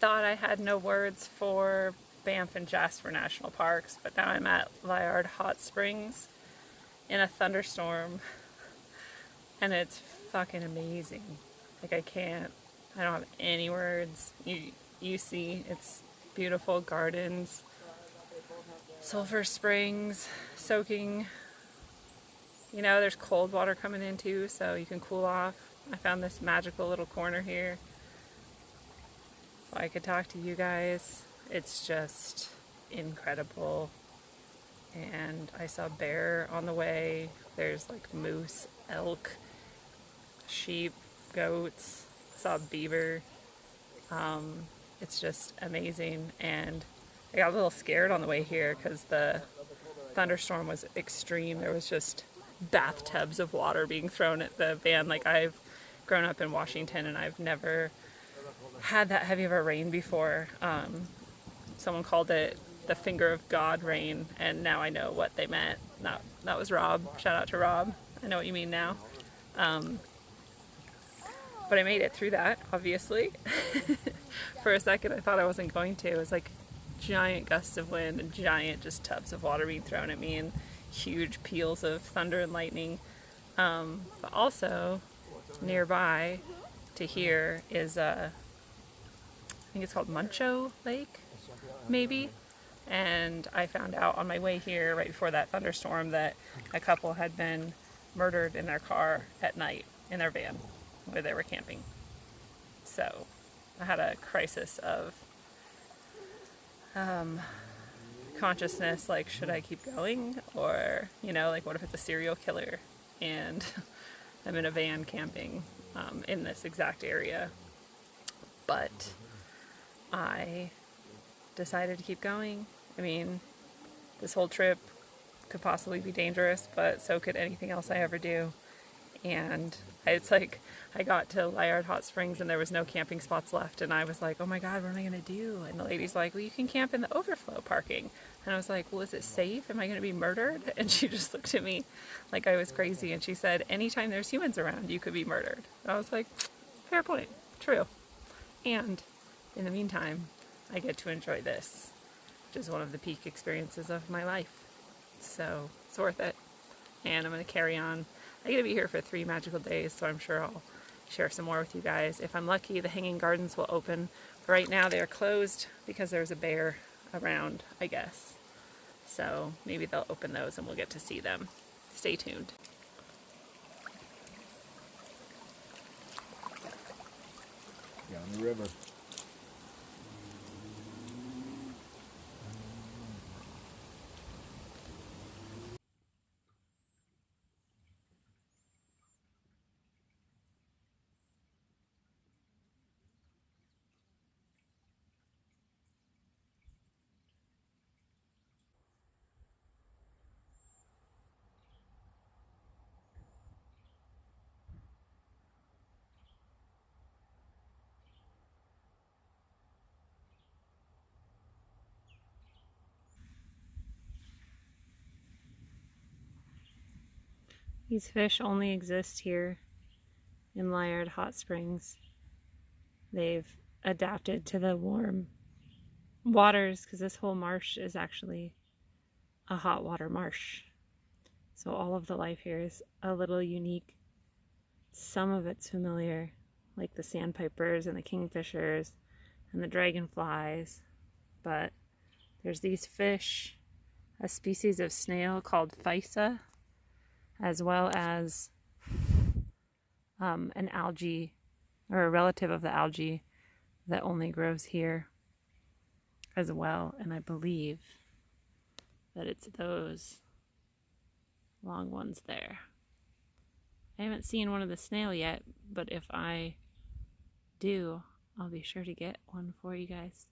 thought I had no words for Banff and Jasper National Parks, but now I'm at Liard Hot Springs in a thunderstorm, and it's fucking amazing. Like, I don't have any words. You see, it's beautiful gardens, sulfur springs, soaking. You know, there's cold water coming in too, so you can cool off. I found this magical little corner here so I could talk to you guys. It's just incredible. And I saw bear on the way. There's like moose, elk, sheep, goats. Saw beaver. It's just amazing. And I got a little scared on the way here because the thunderstorm was extreme. There was just bathtubs of water being thrown at the van. Like, I've grown up in Washington and I've never had that heavy of a rain before. Someone called it the finger of God rain, and now I know what they meant. That was Rob. Shout out to Rob. I know what you mean now. But I made it through that, obviously. For a second I thought I wasn't going to. It was like giant gusts of wind and giant just tubs of water being thrown at me and huge peals of thunder and lightning. But also nearby to here is I think it's called Muncho Lake, maybe. And I found out on my way here right before that thunderstorm that a couple had been murdered in their car at night in their van where they were camping. So I had a crisis of consciousness, like, should I keep going? Or, you know, like, what if it's a serial killer and I'm in a van camping in this exact area? But I decided to keep going. I mean, this whole trip could possibly be dangerous, but so could anything else I ever do. And it's like, I got to Liard Hot Springs and there was no camping spots left, and I was like, oh my god, what am I going to do? And the lady's like, well, you can camp in the overflow parking. And I was like, well, is it safe? Am I going to be murdered? And she just looked at me like I was crazy, and she said, anytime there's humans around, you could be murdered. And I was like, fair point, true. And in the meantime, I get to enjoy this, which is one of the peak experiences of my life. So it's worth it. And I'm going to carry on. I get to be here for 3 magical days, so I'm sure I'll share some more with you guys. If I'm lucky, the hanging gardens will open. But right now they are closed because there's a bear around, I guess. So maybe they'll open those and we'll get to see them. Stay tuned. Down the river. These fish only exist here in Liard Hot Springs. They've adapted to the warm waters because this whole marsh is actually a hot water marsh. So all of the life here is a little unique. Some of it's familiar, like the sandpipers and the kingfishers and the dragonflies, but there's these fish, a species of snail called physa, as well as an algae, or a relative of the algae that only grows here as well. And I believe that it's those long ones there. I haven't seen one of the snail yet, but if I do, I'll be sure to get one for you guys.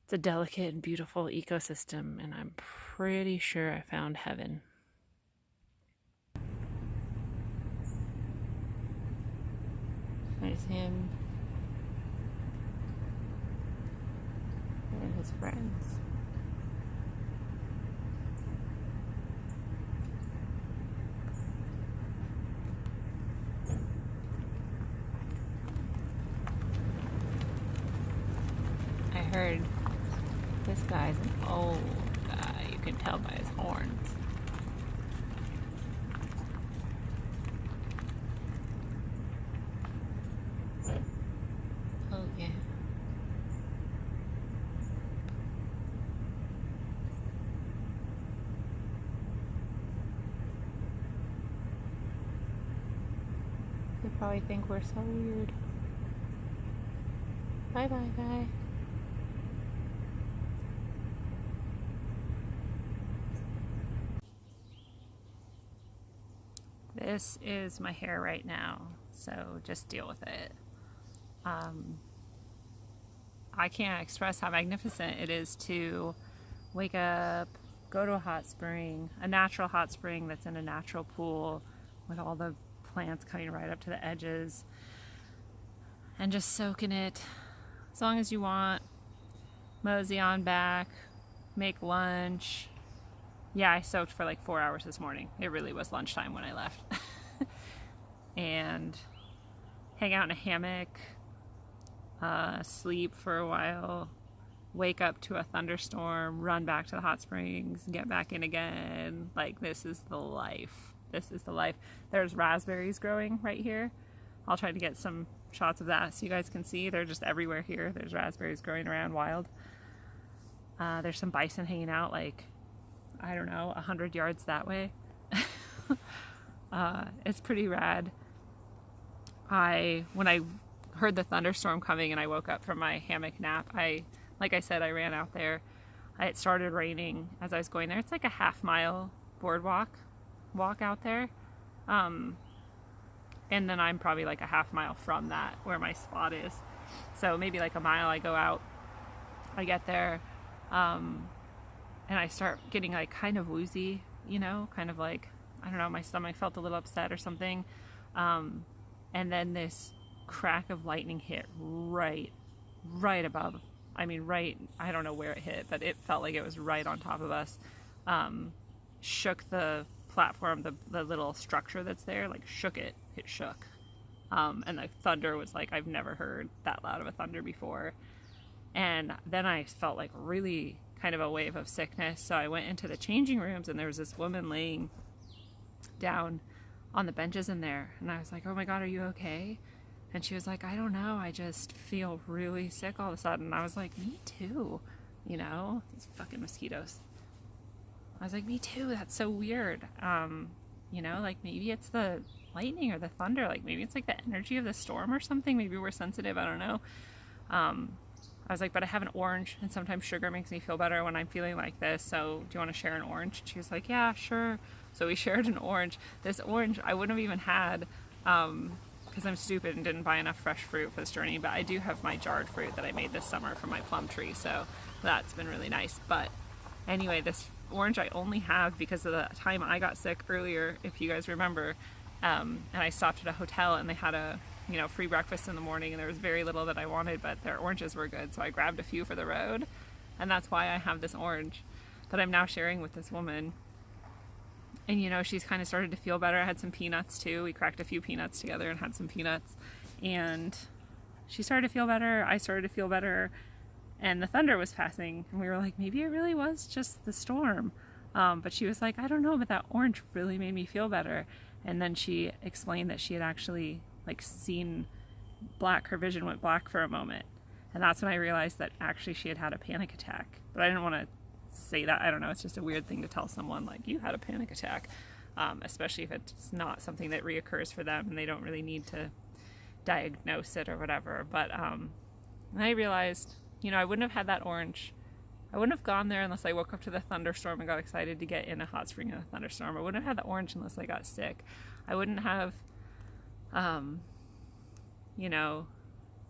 It's a delicate and beautiful ecosystem, and I'm pretty sure I found heaven. There's him and his friends. heard this guy's an old guy. You can tell by his horns. Oh yeah. They probably think we're so weird. Bye bye, guy. This is my hair right now, so just deal with it. I can't express how magnificent it is to wake up, go to a hot spring, a natural hot spring that's in a natural pool with all the plants coming right up to the edges, and just soak in it as long as you want. Mosey on back, make lunch. Yeah, I soaked for like 4 hours this morning. It really was lunchtime when I left. And hang out in a hammock, sleep for a while, wake up to a thunderstorm, run back to the hot springs, get back in again. Like, this is the life. This is the life. There's raspberries growing right here. I'll try to get some shots of that so you guys can see. They're just everywhere here. There's raspberries growing around wild. There's some bison hanging out, like, I don't know, 100 yards that way. It's pretty rad. When I heard the thunderstorm coming and I woke up from my hammock nap, like I said, I ran out there. It started raining as I was going there. It's like a half-mile boardwalk walk out there. And then I'm probably like a half-mile from that where my spot is. So maybe like a mile. I go out, I get there, and I start getting like kind of woozy, you know, kind of like, I don't know, my stomach felt a little upset or something. And then this crack of lightning hit right above. I mean, right, I don't know where it hit, but it felt like it was right on top of us. Shook the platform, the little structure that's there, like shook it. It shook. And the thunder was like, I've never heard that loud of a thunder before. And then I felt like really kind of a wave of sickness. So I went into the changing rooms and there was this woman laying down on the benches in there. And I was like, oh my God, are you okay? And she was like, I don't know. I just feel really sick all of a sudden. And I was like, me too. You know, these fucking mosquitoes. I was like, me too. That's so weird. You know, like maybe it's the lightning or the thunder. Like maybe it's like the energy of the storm or something. Maybe we're sensitive. I don't know. I was like, but I have an orange and sometimes sugar makes me feel better when I'm feeling like this. So do you want to share an orange? And she was like, yeah, sure. So we shared an orange. This orange I wouldn't have even had, because I'm stupid and didn't buy enough fresh fruit for this journey. But I do have my jarred fruit that I made this summer from my plum tree. So that's been really nice. But anyway, this orange I only have because of the time I got sick earlier, if you guys remember. And I stopped at a hotel and they had a free breakfast in the morning, and there was very little that I wanted, but their oranges were good. So I grabbed a few for the road, and that's why I have this orange that I'm now sharing with this woman. And she's kind of started to feel better. I had some peanuts too. We cracked a few peanuts together and had some peanuts, and she started to feel better. I started to feel better, and the thunder was passing, and we were like, maybe it really was just the storm. But she was like, I don't know, but that orange really made me feel better. And then she explained that she had actually seen black. Her vision went black for a moment, and that's when I realized that actually she had had a panic attack. But I didn't want to say that. I don't know, it's just a weird thing to tell someone, like, you had a panic attack, especially if it's not something that reoccurs for them and they don't really need to diagnose it or whatever. But I realized, I wouldn't have had that orange. I wouldn't have gone there unless I woke up to the thunderstorm and got excited to get in a hot spring in a thunderstorm. I wouldn't have had the orange unless I got sick. I wouldn't have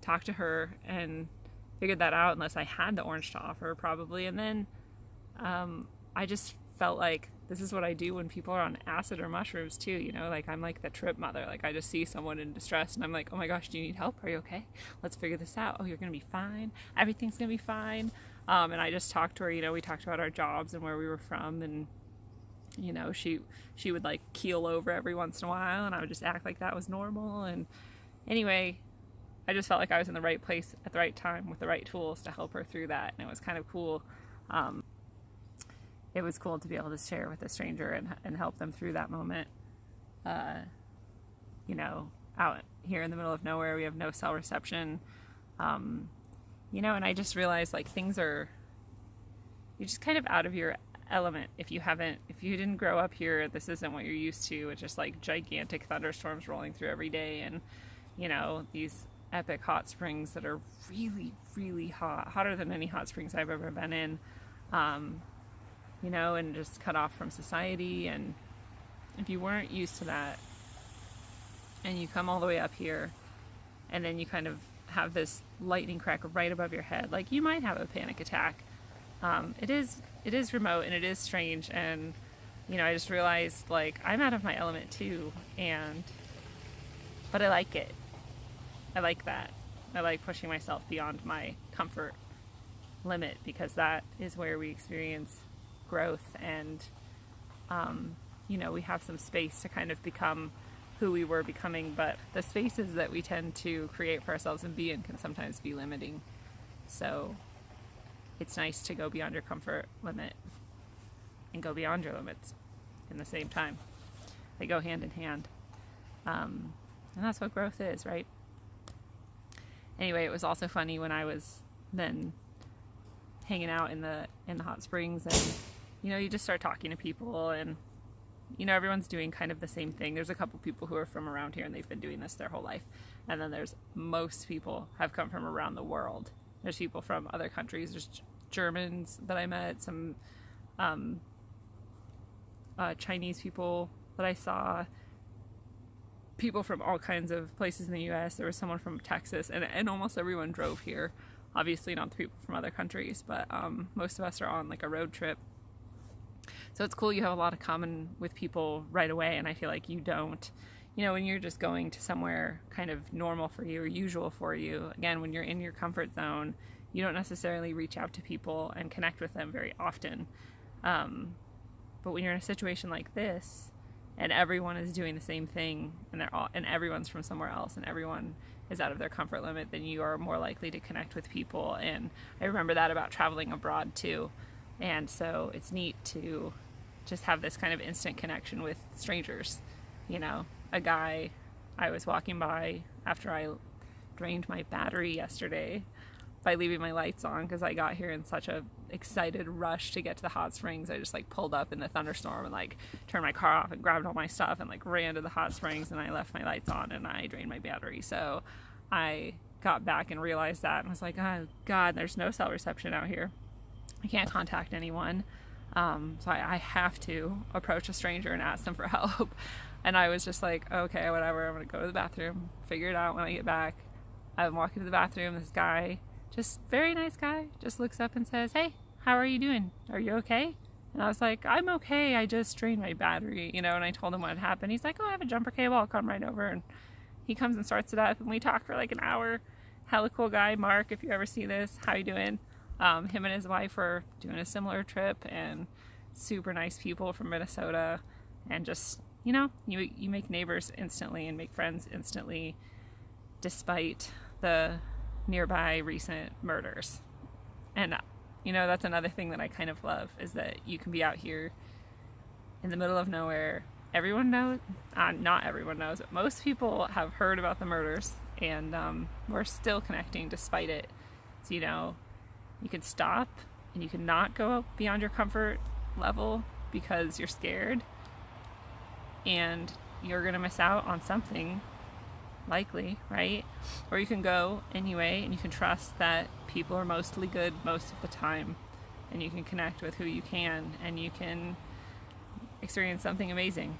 talked to her and figured that out unless I had the orange to offer, probably. And then I just felt like this is what I do when people are on acid or mushrooms too, like I'm like the trip mother. Like I just see someone in distress and I'm like, oh my gosh, do you need help? Are you okay? Let's figure this out. Oh, you're gonna be fine. Everything's gonna be fine. And I just talked to her, we talked about our jobs and where we were from, and she would keel over every once in a while, and I would just act like that was normal. And anyway, I just felt like I was in the right place at the right time with the right tools to help her through that. And it was kind of cool. It was cool to be able to share with a stranger and help them through that moment. You know, out here in the middle of nowhere, we have no cell reception. You know, and I just realized like you're just kind of out of your element if you didn't grow up here. This isn't what you're used to. It's just like gigantic thunderstorms rolling through every day, and you know, these epic hot springs that are really, really hot, hotter than any hot springs I've ever been in. You know, and just cut off from society. And if you weren't used to that and you come all the way up here and then you kind of have this lightning crack right above your head, like you might have a panic attack. It is remote and it is strange, and you know, I just realized like I'm out of my element too, but I like it. I like that. I like pushing myself beyond my comfort limit, because that is where we experience growth, and you know, we have some space to kind of become who we were becoming, but the spaces that we tend to create for ourselves and be in can sometimes be limiting. So it's nice to go beyond your comfort limit and go beyond your limits in the same time. They go hand in hand. And that's what growth is, right? Anyway, it was also funny when I was then hanging out in the hot springs, and you know, you just start talking to people, and you know, everyone's doing kind of the same thing. There's a couple people who are from around here and they've been doing this their whole life, and then there's most people have come from around the world. There's people from other countries. There's Germans that I met, some Chinese people that I saw, people from all kinds of places in the US. There was someone from Texas, and almost everyone drove here. Obviously not the people from other countries, but most of us are on like a road trip. So it's cool, you have a lot of common with people right away, and I feel like you don't, you know, when you're just going to somewhere kind of normal for you or usual for you, again, when you're in your comfort zone, you don't necessarily reach out to people and connect with them very often. But when you're in a situation like this, and everyone is doing the same thing, and everyone's from somewhere else, and everyone is out of their comfort limit, then you are more likely to connect with people. And I remember that about traveling abroad too. And so it's neat to just have this kind of instant connection with strangers. You know, a guy I was walking by after I drained my battery yesterday by leaving my lights on, because I got here in such a excited rush to get to the hot springs. I just like pulled up in the thunderstorm and like turned my car off and grabbed all my stuff and like ran to the hot springs, and I left my lights on and I drained my battery. So I got back and realized that and was like, oh God, there's no cell reception out here. I can't contact anyone. So I have to approach a stranger and ask them for help. And I was just like, okay, whatever, I'm gonna go to the bathroom, figure it out when I get back. I'm walking to the bathroom, this guy, just very nice guy, just looks up and says, hey, how are you doing? Are you okay? And I was like, I'm okay, I just drained my battery, you know, and I told him what had happened. He's like, oh, I have a jumper cable, I'll come right over. And he comes and starts it up, and we talk for like an hour. Hella cool guy, Mark, if you ever see this, how you doing? Him and his wife are doing a similar trip, and super nice people from Minnesota, and just, you know, you make neighbors instantly and make friends instantly, despite the nearby recent murders. And you know, that's another thing that I kind of love, is that you can be out here in the middle of nowhere. Everyone knows, not everyone knows, but most people have heard about the murders, and we're still connecting despite it. So, you know, you can stop and you can not go beyond your comfort level because you're scared, and you're gonna miss out on something likely, right? Or you can go anyway, and you can trust that people are mostly good most of the time, and you can connect with who you can, and you can experience something amazing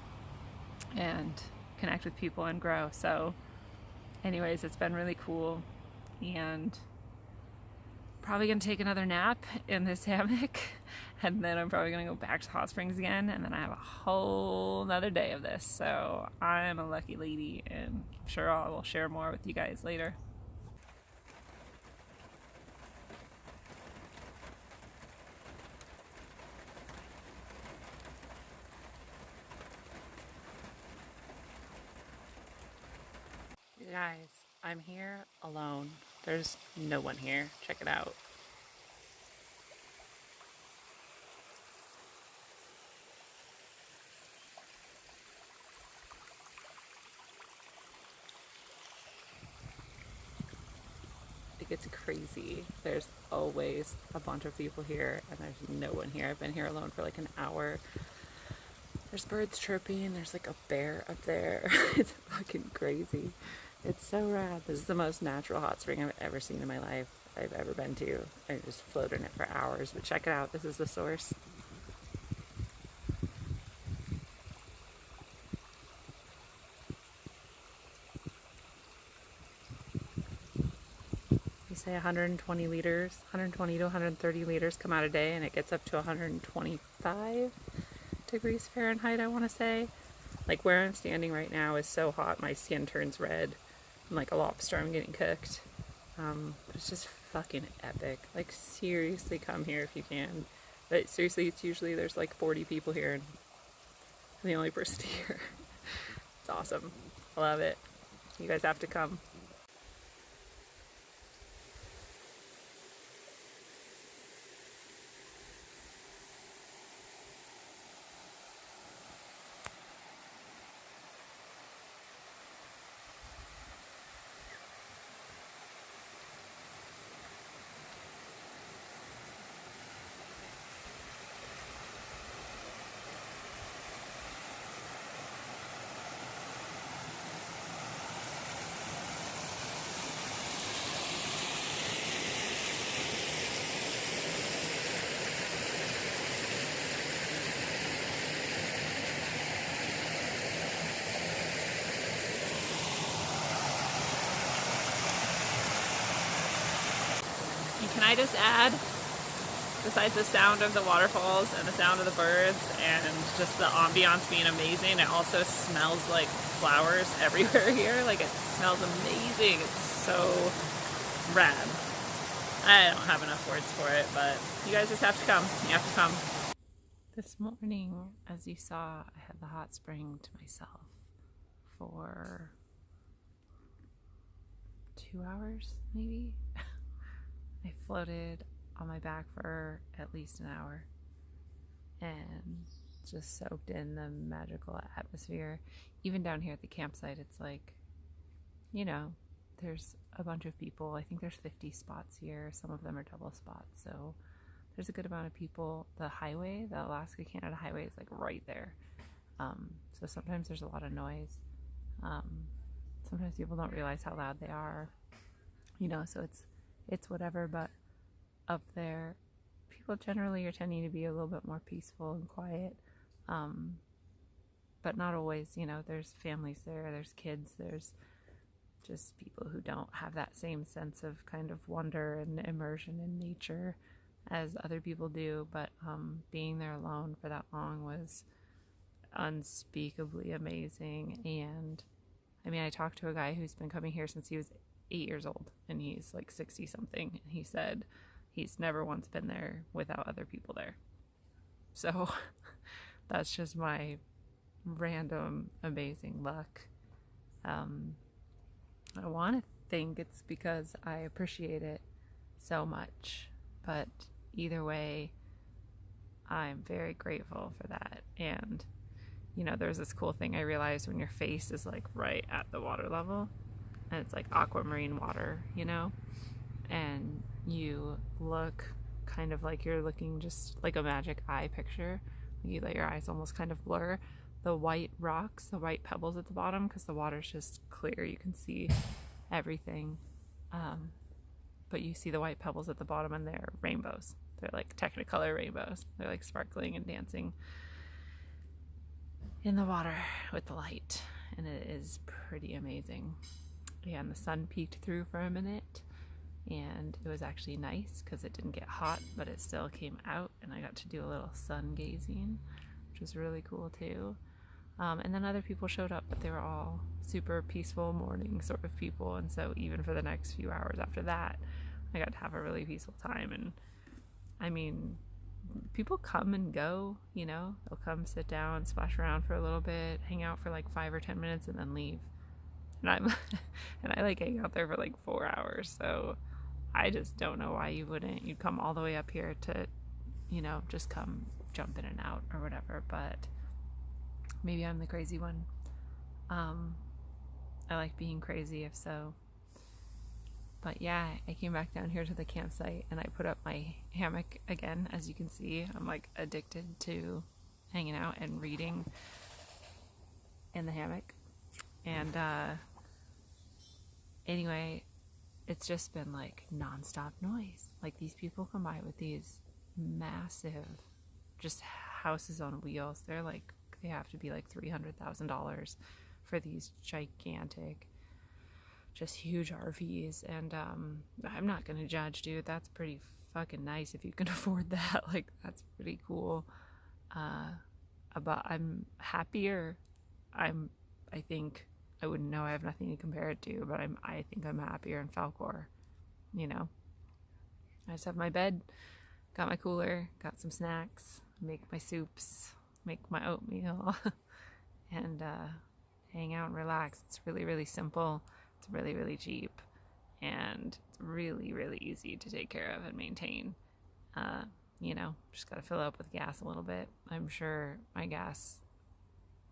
and connect with people and grow. So anyways, it's been really cool, and probably gonna take another nap in this hammock, and then I'm probably gonna go back to hot springs again, and then I have a whole nother day of this. So I'm a lucky lady, and I'm sure I will share more with you guys later. You guys, I'm here alone. There's no one here. Check it out. It gets crazy. There's always a bunch of people here, and there's no one here. I've been here alone for like an hour. There's birds chirping. There's like a bear up there. It's fucking crazy. It's so rad. This is the most natural hot spring I've ever seen in my life. I've ever been to. I just floated in it for hours. But check it out. This is the source. You say 120 liters, 120 to 130 liters come out a day, and it gets up to 125 degrees Fahrenheit, I want to say. Like where I'm standing right now is so hot, my skin turns red. I'm like a lobster, I'm getting cooked. But it's just fucking epic. Like seriously, come here if you can. But seriously, it's usually there's like 40 people here, and I'm the only person here. It's awesome. I love it. You guys have to come. Can I just add, besides the sound of the waterfalls and the sound of the birds and just the ambiance being amazing, it also smells like flowers everywhere here. Like it smells amazing. It's so rad. I don't have enough words for it, but you guys just have to come. You have to come. This morning, as you saw, I had the hot spring to myself for 2 hours, maybe. I floated on my back for at least an hour and just soaked in the magical atmosphere. Even down here at the campsite, it's like, you know, there's a bunch of people. I think there's 50 spots here. Some of them are double spots, so there's a good amount of people. The highway, the Alaska-Canada highway, is like right there. So sometimes there's a lot of noise. Sometimes people don't realize how loud they are, you know, so it's whatever, but up there, people generally are tending to be a little bit more peaceful and quiet, but not always, you know, there's families there, there's kids, there's just people who don't have that same sense of kind of wonder and immersion in nature as other people do, but being there alone for that long was unspeakably amazing. And I mean, I talked to a guy who's been coming here since he was 8 years old, and he's like 60 something, and he said he's never once been there without other people there. So that's just my random amazing luck. I want to think it's because I appreciate it so much, but either way, I'm very grateful for that. And you know, there's this cool thing I realized when your face is like right at the water level, and it's like aquamarine water, you know, and you look kind of like you're looking just like a magic eye picture. You let your eyes almost kind of blur. The white rocks, the white pebbles at the bottom, because the water's just clear, you can see everything, but you see the white pebbles at the bottom, and they're rainbows. They're like Technicolor rainbows. They're like sparkling and dancing in the water with the light, and it is pretty amazing. And the sun peeked through for a minute, and it was actually nice because it didn't get hot, but it still came out, and I got to do a little sun gazing, which was really cool too. And then other people showed up, but they were all super peaceful morning sort of people, and so even for the next few hours after that, I got to have a really peaceful time. And I mean, people come and go, you know, they'll come sit down, splash around for a little bit, hang out for like 5 or 10 minutes, and then leave. and I'm and I like hang out there for like 4 hours. So I just don't know why you wouldn't. You'd come all the way up here to, just come jump in and out or whatever. But maybe I'm the crazy one. I like being crazy, if so. But yeah, I came back down here to the campsite and I put up my hammock again. As you can see, I'm like addicted to hanging out and reading in the hammock. And anyway, it's just been like nonstop noise. Like these people come by with these massive just houses on wheels. They have to be like $300,000 for these gigantic, just huge RVs. And I'm not gonna judge, dude. That's pretty fucking nice if you can afford that. Like, that's pretty cool. But I'm happier. I think, I wouldn't know, I have nothing to compare it to, but I think I'm happier in Falkor. I just have my bed, got my cooler, got some snacks, make my soups, make my oatmeal, and hang out and relax. It's really, really simple. It's really, really cheap, and it's really, really easy to take care of and maintain. Just got to fill up with gas a little bit. I'm sure my gas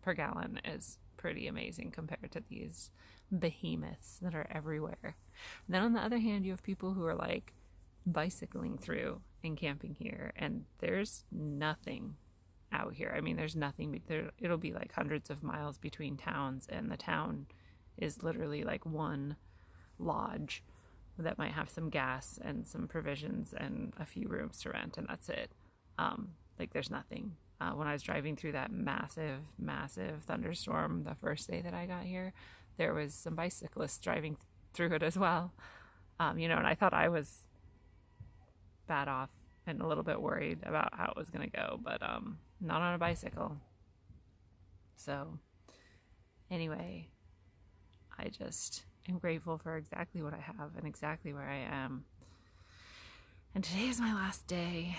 per gallon is pretty amazing compared to these behemoths that are everywhere. And then on the other hand, you have people who are like bicycling through and camping here, and there's nothing out here. I mean, there's nothing there. It'll be like hundreds of miles between towns, and the town is literally like one lodge that might have some gas and some provisions and a few rooms to rent, and that's it. Like, there's nothing. When I was driving through that massive, massive thunderstorm the first day that I got here, there was some bicyclists driving through it as well. And I thought I was bad off and a little bit worried about how it was going to go, but not on a bicycle. So anyway, I just am grateful for exactly what I have and exactly where I am. And today is my last day.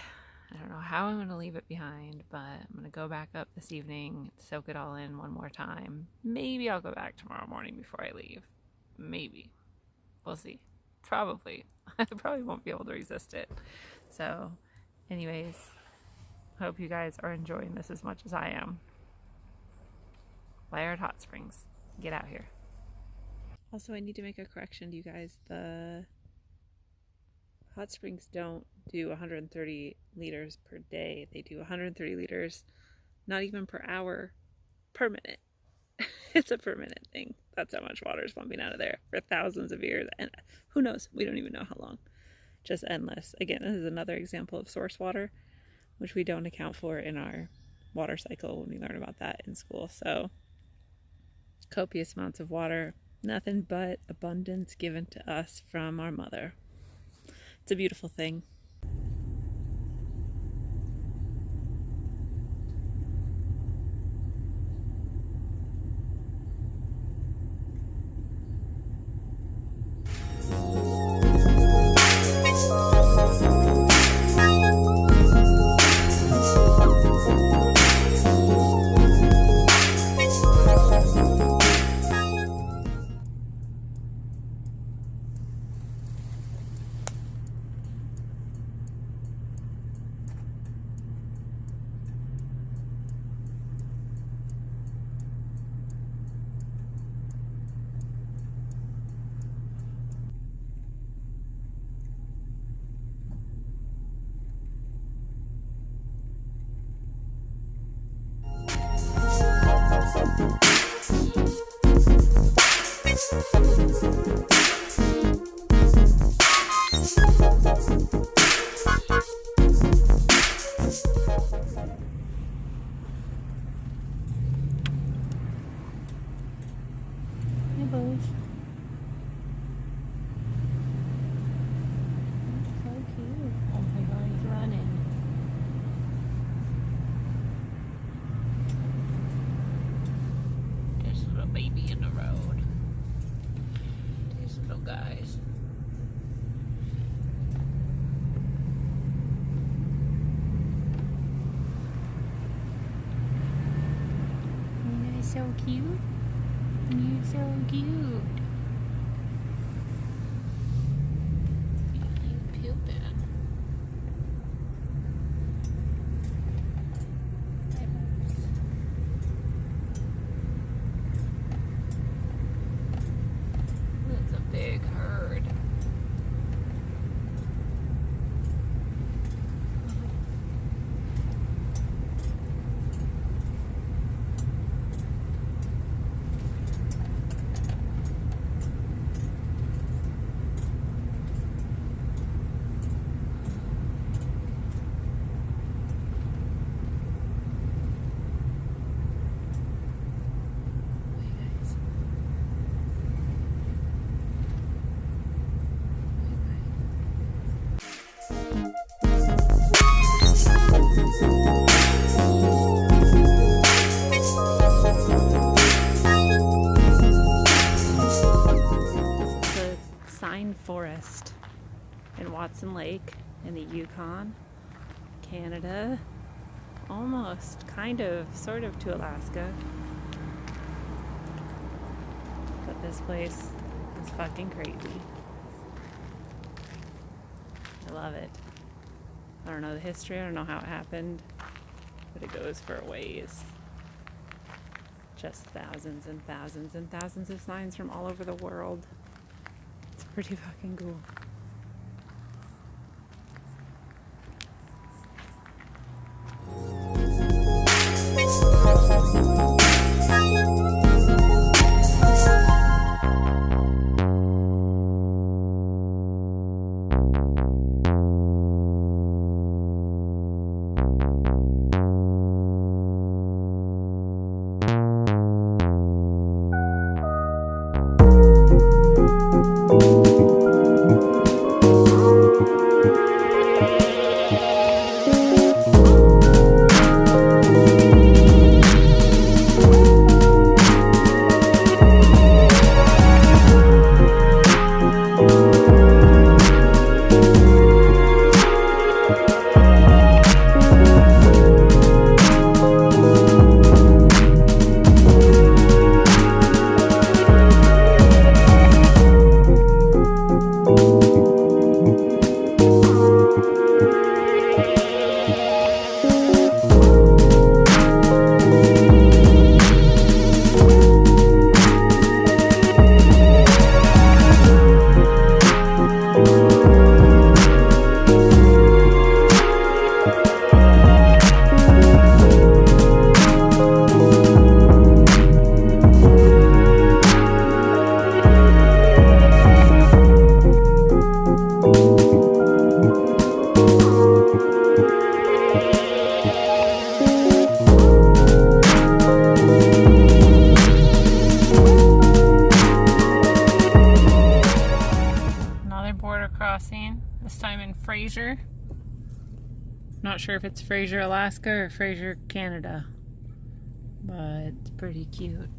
I don't know how I'm going to leave it behind, but I'm going to go back up this evening, soak it all in one more time. Maybe I'll go back tomorrow morning before I leave. Maybe. We'll see. Probably. I probably won't be able to resist it. So, anyways, hope you guys are enjoying this as much as I am. Liard Hot Springs. Get out here. Also, I need to make a correction to you guys. The hot springs don't do 130 liters per day. They do 130 liters, not even per hour, per minute. It's a per minute thing. That's how much water is pumping out of there for thousands of years. And who knows? We don't even know how long. Just endless. Again, this is another example of source water, which we don't account for in our water cycle when we learn about that in school. So, copious amounts of water, nothing but abundance given to us from our mother. It's a beautiful thing. Baby in the road. These little guys. You guys so cute. You're so cute. You pooping. That's a big herd. Forest in Watson Lake in the Yukon, Canada, almost, kind of, sort of to Alaska. But this place is fucking crazy. I love it. I don't know the history, I don't know how it happened, but it goes for a ways. Just thousands and thousands and thousands of signs from all over the world. It's pretty fucking cool. This time in Fraser. Not sure if it's Fraser, Alaska or Fraser, Canada, but it's pretty cute.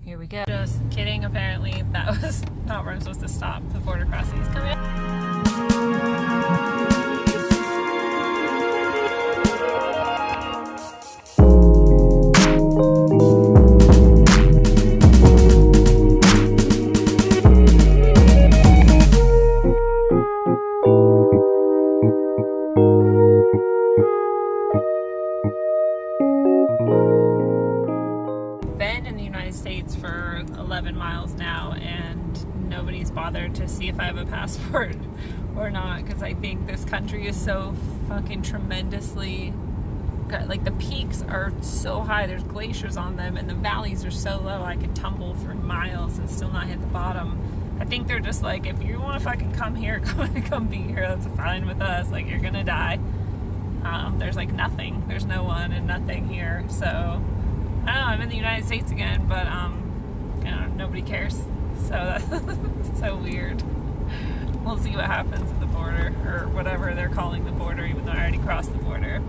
Here we go. Just kidding, apparently that was not where I'm supposed to stop. The border crossing is coming up. For 11 miles now, and nobody's bothered to see if I have a passport or not, because I think this country is so fucking tremendously, like, the peaks are so high, there's glaciers on them, and the valleys are so low I could tumble through miles and still not hit the bottom. I think they're just like, if you want to fucking come here, come be here, that's fine with us, like, you're gonna die. There's like nothing, there's no one and nothing here, so I don't know, I'm in the United States again, but you know, nobody cares. So that's so weird. We'll see what happens at the border, or whatever they're calling the border, even though I already crossed the border.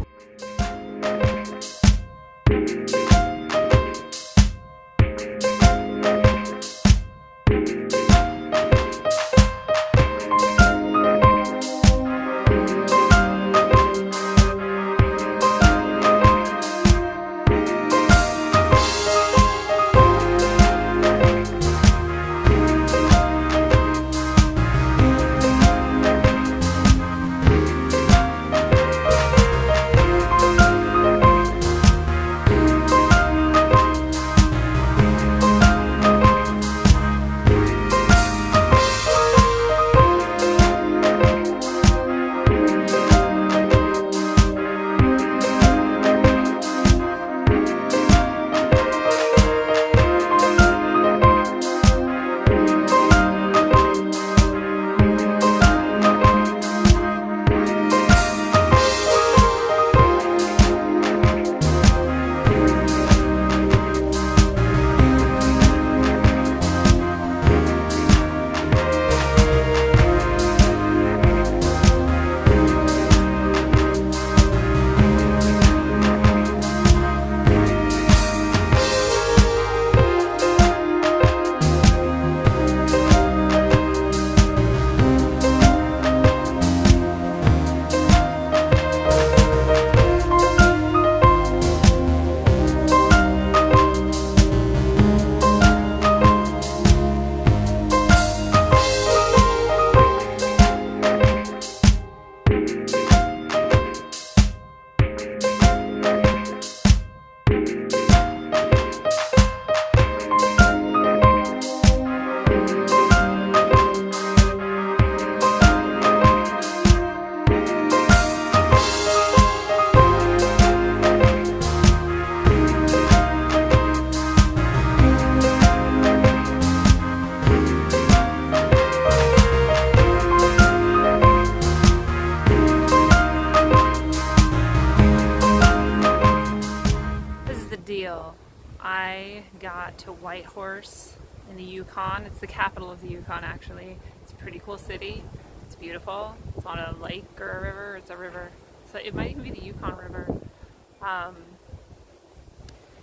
I got to Whitehorse in the Yukon. It's the capital of the Yukon, actually. It's a pretty cool city. It's beautiful. It's on a lake or a river. It's a river. So it might even be the Yukon River.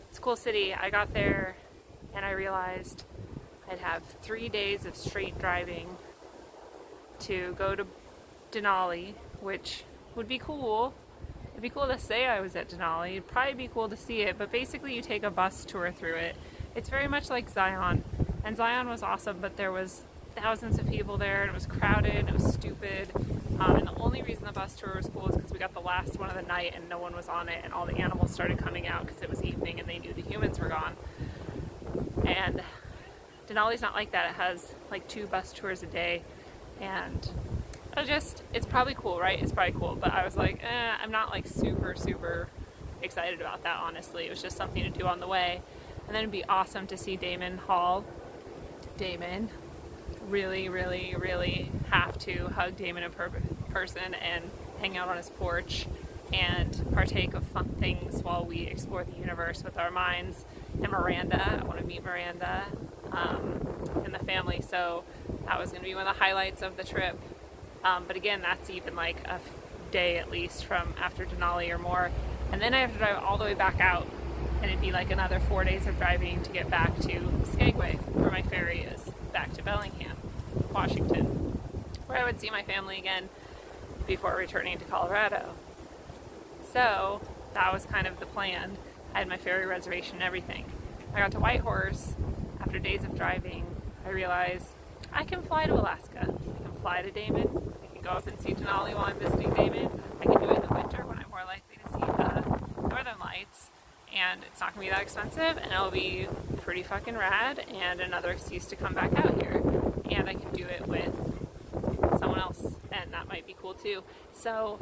It's a cool city. I got there and I realized I'd have 3 days of straight driving to go to Denali, which would be cool. It'd be cool to say I was at Denali. It'd probably be cool to see it, but basically you take a bus tour through it. It's very much like Zion, and Zion was awesome, but there was thousands of people there, and it was crowded, and it was stupid, and the only reason the bus tour was cool is because we got the last one of the night, and no one was on it, and all the animals started coming out because it was evening, and they knew the humans were gone. And Denali's not like that. It has like 2 bus tours a day, and it's probably cool, right? It's probably cool, but I was like, I'm not like super excited about that, honestly. It was just something to do on the way. And then it'd be awesome to see Damon Hall. Damon, really have to hug Damon in person and hang out on his porch and partake of fun things while we explore the universe with our minds. And Miranda, I want to meet Miranda and the family, so that was going to be one of the highlights of the trip. But again, that's even like a day at least from after Denali or more. And then I have to drive all the way back out, and it'd be like another 4 days of driving to get back to Skagway, where my ferry is, back to Bellingham, Washington, where I would see my family again before returning to Colorado. So that was kind of the plan. I had my ferry reservation and everything. I got to Whitehorse. After days of driving, I realized I can fly to Alaska. I can fly to Damon. I can go up and see Denali while I'm visiting Damon. I can do it in the winter when I'm more likely to see the northern lights. And it's not going to be that expensive, and it'll be pretty fucking rad, and another excuse to come back out here. And I can do it with someone else, and that might be cool too. So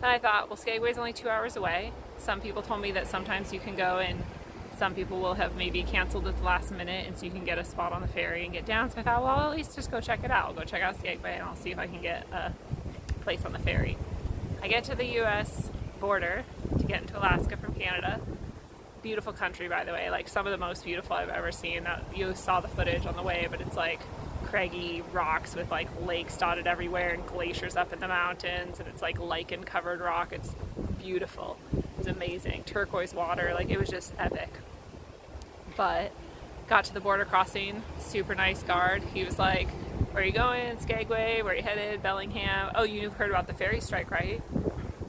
then I thought, well, Skagway's only 2 hours away. Some people told me that sometimes you can go and some people will have maybe canceled at the last minute, and so you can get a spot on the ferry and get down. So I thought, well, I'll at least just go check it out. I'll go check out Skagway, and I'll see if I can get a place on the ferry. I get to the U.S. border to get into Alaska from Canada. Beautiful country, by the way, like some of the most beautiful I've ever seen. You saw the footage on the way, but it's like craggy rocks with like lakes dotted everywhere and glaciers up in the mountains, and it's like lichen covered rock. It's beautiful. It was amazing. Turquoise water, like it was just epic. But got to the border crossing, super nice guard. He was like, where are you going? Skagway? Where are you headed? Bellingham? Oh, you heard about the ferry strike, right?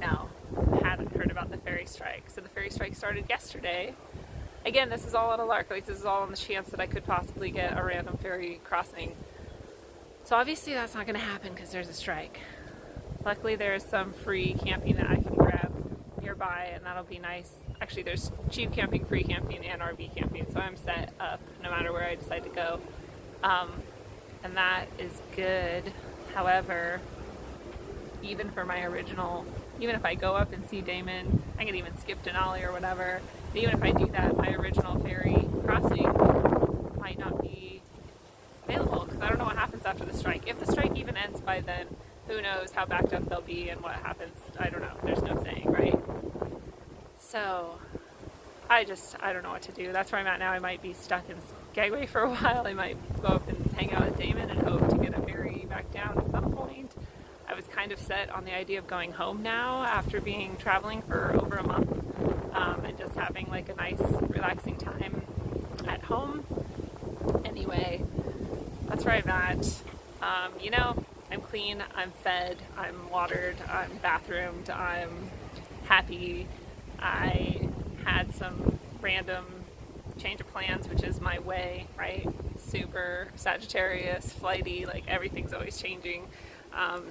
No, hadn't heard about the ferry strike. So the ferry strike started yesterday. Again, this is all on a lark. Like, this is all on the chance that I could possibly get a random ferry crossing. So obviously that's not going to happen because there's a strike. Luckily there's some free camping that I can grab nearby, and that'll be nice. Actually, there's cheap camping, free camping, and RV camping, so I'm set up no matter where I decide to go. And that is good. However, even for my original, even if I go up and see Damon, I can even skip Denali or whatever. But even if I do that, my original ferry crossing might not be available because I don't know what happens after the strike. If the strike even ends by then, who knows how backed up they'll be and what happens. I don't know. There's no saying, right? So I don't know what to do. That's where I'm at now. I might be stuck in Skagway for a while. I might go up and hang out with Damon and hope to get a ferry back down at some point. I was kind of set on the idea of going home now after being traveling for over a month, and just having like a nice relaxing time at home. Anyway, that's where I'm at. I'm clean, I'm fed, I'm watered, I'm bathroomed, I'm happy. I had some random change of plans, which is my way, right? Super Sagittarius, flighty, like everything's always changing.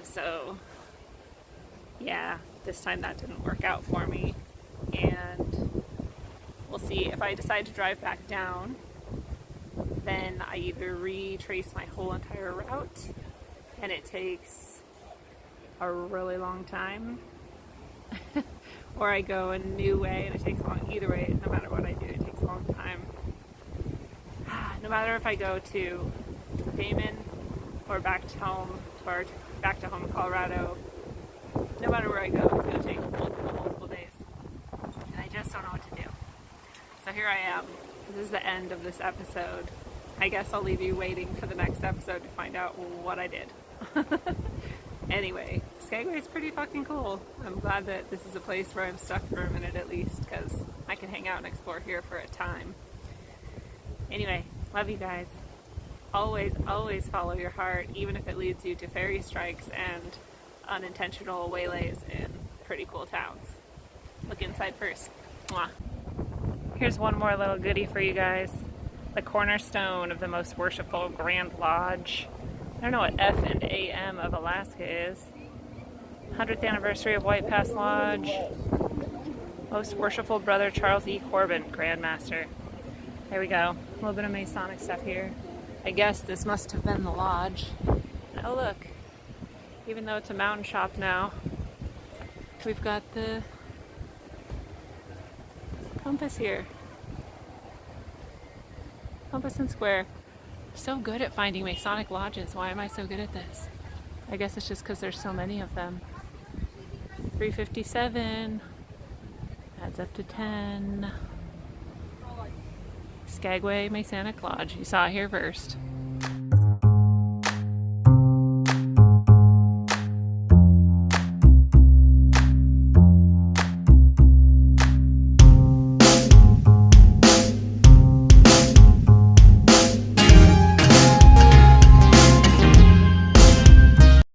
So yeah, this time that didn't work out for me, and we'll see. If I decide to drive back down, then I either retrace my whole entire route, and it takes a really long time, or I go a new way and it takes long. Either way, no matter what I do, it takes a long time. No matter if I go to Damon or back to home or back to home in Colorado, no matter where I go, it's going to take multiple days. And I just don't know what to do. So here I am, This is the end of this episode. I guess I'll leave you waiting for the next episode to find out what I did. Anyway, Skagway is pretty fucking cool. I'm glad that this is a place where I'm stuck for a minute at least, because I can hang out and explore here for a time. Anyway, love you guys. Always, always follow your heart, even if it leads you to ferry strikes and unintentional waylays in pretty cool towns. Look inside first. Mwah. Here's one more little goodie for you guys. The cornerstone of the most worshipful Grand Lodge. I don't know what F and AM of Alaska is. 100th anniversary of White Pass Lodge. Most worshipful brother Charles E. Corbin, Grand Master. There we go. A little bit of Masonic stuff here. I guess this must have been the lodge. Oh look, even though it's a mountain shop now, we've got the compass here. Compass and square. So good at finding Masonic lodges. Why am I so good at this? I guess it's just because there's so many of them. 357 adds up to 10. Skagway Masonic Lodge. You saw it here first.